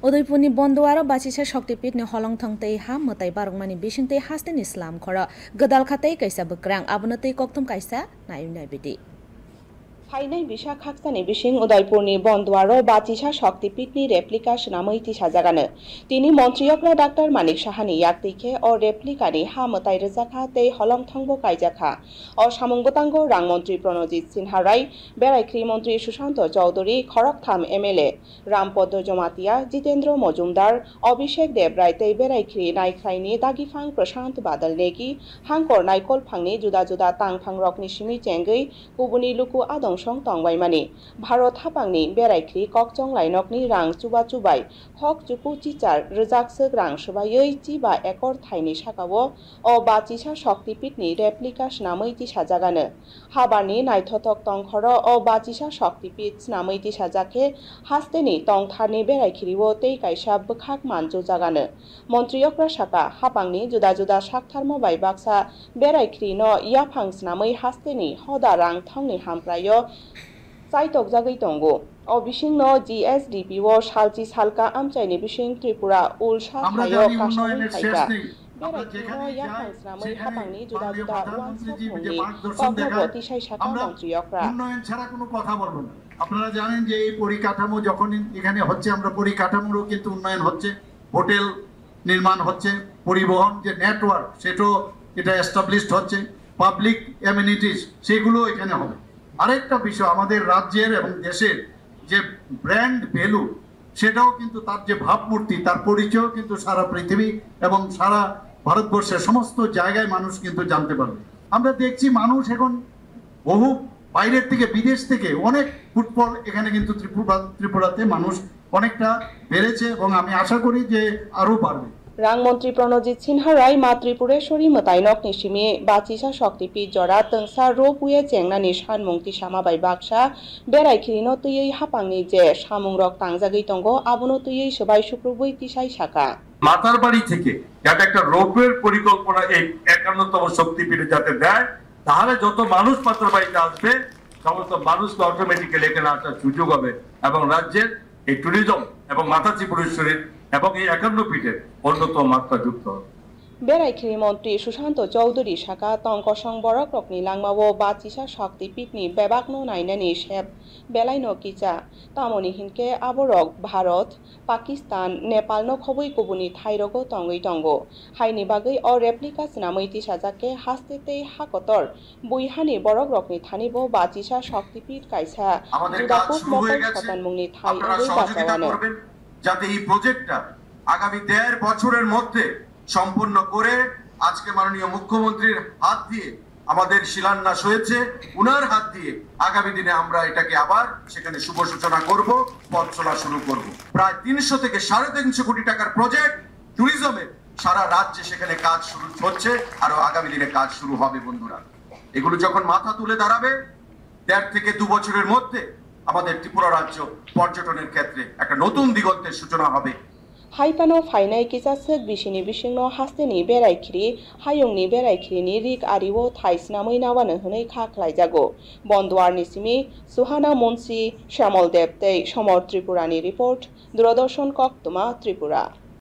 उदयपुरनि बन्दवार बाचिसा शक्तिपीठनि हलंथंतै हा मताइ बारंमानि बिसिंतै हास्तेनि इस्लाम खर गदाल खातै कैसा बक्रां आबनतै कक्तम कैसा नायुनाय बिदि फाइनाय बिसा खाकसानि बिसिं उदयपुरनि बन्दवार बाचिसा शक्तिपीठनि रेप्लिका सुनामै साजागानो तिनि मन्त्रियकरा डाक्टर मानिक साहानि याक्तिखे अ रेप्लिकानि हा मताइ रजाखा तै हलंथंबो कायजाखा अ सामुंगतांगो रां मन्त्री प्रणजित सिन्हा राय बेरायख्री मन्त्री सुशांत चौधरी खरकथाम एमएलए रामपद जमातिया जितेन्द्र मजुमदार अभिषेक देवराय तै बेरायख्री नायख्राइनि दागिफां प्रशांत बादल नेगी हांकर नायकल फांनि जुदा जुदा तांफां रकनि सिमि चेंगै कुबुनि लुकु आदं सं तंबायमानि भारत हापांनि बेरायख्री ककचं लाइनकनि रां चुबा चुबाय हक चुकु चिचार रजाकसोक रां सुबायै चिबा एकर थाइनि साकावो अ बाचिसा शक्तिपीठनि रेप्लिका स्नामै साजागानो हाबानि नायथथक तंखर अ बाचिसा शक्तिपीठ स्नामै साजाखे हास्तेनि तंथारनि बेरायख्रीवो तै कायसा बखाक मानजो जागानो मन्त्रियकरा साका हापांनि जुदा जुदा साकथारमो बायबाक्सा बेरायख्री न याफां स्नामै हास्तेनि हदा रां थंनि हामप्रायो साइटक जागै तंगो अ बिसिं न जीएसडीपीओ सालची सालका आमचाइनि बिसिं त्रिपुरा उलसा थायो कासावै फाइगा बेरायख्रीनो याफां स्नामै हापांनि जुदा जुदा वानसप मुंनि कग्नबो तिसाइ साका मन्त्रियकरा উন্নয়ন ছাড়া কোনো কথা বলবো না। আপনারা জানেন যে এই পরিকাঠামো যখন এখানে হচ্ছে আমরা পরিকাঠামোরও কিন্তু উন্নয়ন হচ্ছে, হোটেল নির্মাণ হচ্ছে, পরিবহন যে নেটওয়ার্ক সেটাও এটা এস্টাবলিশড হচ্ছে, পাবলিক অ্যামিনিটিস সেগুলো এখানে হবে। আরেকটা বিষয় আমাদের রাজ্যের এবং দেশের যে ব্র্যান্ড ভ্যালু সেটাও কিন্তু তার যে ভাবমূর্তি তার পরিচয় কিন্তু সারা পৃথিবী এবং সারা ভারতবর্ষের সমস্ত জায়গায় মানুষ কিন্তু জানতে পারবে। আমরা দেখছি মানুষ এখন বহু বাইরের থেকে বিদেশ থেকে অনেক ফুটবল এখানে কিন্তু ত্রিপুরাতে মানুষ অনেকটা বেড়েছে এবং আমি আশা করি যে আরো বাড়বে। रांमंत्री प्रणजित सिन्हा राय मा त्रिपुरेश्वरी मताइनक निसिमि बाचिसा शक्तिपीठ जरा तंसा रोपुए चेंगनानि सानमुंगति सामाबाय बाक्सा बेरायखिरिनो तैयै हापांनि जे सामुंरक तांजागै तंगो आबनो तैयै सबाय सुप्रबुइ तिसाइ साका মাতারবাড়ি থেকে যাতে একটা রোপওয়ের পরিকল্পনা এই 51তম শক্তিপীঠে যাতে দেয় তাহলে যত মানুষ মাতারবাড়িতে আসবে সমস্ত মানুষকে অটোমেটিক্যালি এখানে আসার সুযোগ হবে এবং রাজ্যের এই ট্যুরিজম এবং মাতা ত্রিপুরেশ্বরীর এবং এই 51 পীঠের অন্যতম মাত্রা যুক্ত হবে। बेरायखिरि मन्त्री सुशांत चौधरी साका तंकसं बरक्रकनि लांमावो बाचिसा शक्तिपीठनि बेबाकनो नायनानि सेब बेलायनो किचा तामनि हिनके आबरक भारत पाकिस्तान नेपालनो खबै कुबुनि थाइरगो तंगै तंगो हाइनि बागै अ रेप्लिका स्नामैति साजाके हास्तेते हाकतर बुइहानि बरक्रकनि थानिबो बाचिसा शक्तिपीठ कायसा जुदाकुक मकल सतन मुंनि थाइ ओरै बाचावानो যাতে এই প্রজেক্টটা আগামী 1.5 বছরের মধ্যে সম্পূর্ণ করে আজকে মাননীয় মুখ্যমন্ত্রীর হাত দিয়ে আমাদের শিলান্যাস হয়েছে, উনার হাত দিয়ে আগামী দিনে আমরা এটাকে আবার সেখানে শুভ সূচনা করব, পথ চলা শুরু করব। প্রায় 300 থেকে 350 কোটি টাকার প্রজেক্ট ট্যুরিজমে সারা রাজ্যে সেখানে কাজ শুরু হচ্ছে, আর আগামী দিনে কাজ শুরু হবে। বন্ধুরা, এগুলো যখন মাথা তুলে দাঁড়াবে 1.5 থেকে 2 বছরের মধ্যে আমাদের ত্রিপুরা রাজ্য পর্যটনের ক্ষেত্রে একটা নতুন দিগন্তের সূচনা হবে। हाइपानो फाइनाय किसासक बिसिनि बिसिंनो हास्तेनि बेरायखिरि हायुंनि बेरायखिरिनि रिक आरिवो थाइसनामै नावानो हनै खाख्लायजागो बन्दवारनि सिमि सुहाना मुन्सि श्यामल देव तै समर त्रिपुरानि रिपोर्ट दूरदर्शन कक्तमा त्रिपुरा।